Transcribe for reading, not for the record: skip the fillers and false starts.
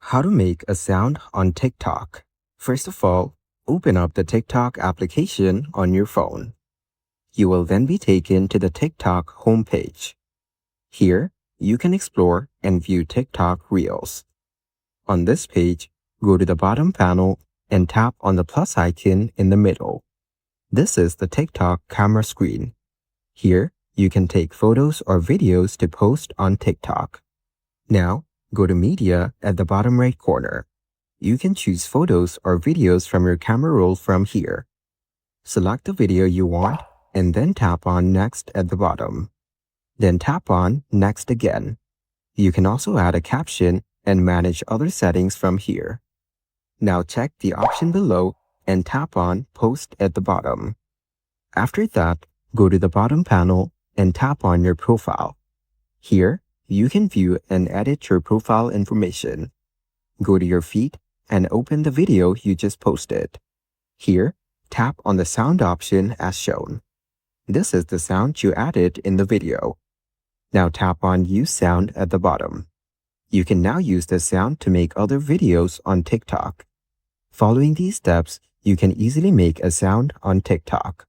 How to make a sound on TikTok. First of all, open up the TikTok application on your phone. You will then be taken to the TikTok homepage. Here, you can explore and view TikTok Reels. On this page, go to the bottom panel and tap on the plus icon in the middle. This is the TikTok camera screen. Here, you can take photos or videos to post on TikTok. Now, go to Media at the bottom right corner. You can choose photos or videos from your camera roll from here. Select the video you want and then tap on Next at the bottom. Then tap on Next again. You can also add a caption and manage other settings from here. Now check the option below and tap on Post at the bottom. After that, go to the bottom panel and tap on your profile. Here, you can view and edit your profile information. Go to your feed and open the video you just posted. Here, tap on the sound option as shown. This is the sound you added in the video. Now tap on Use Sound at the bottom. You can now use this sound to make other videos on TikTok. Following these steps, you can easily make a sound on TikTok.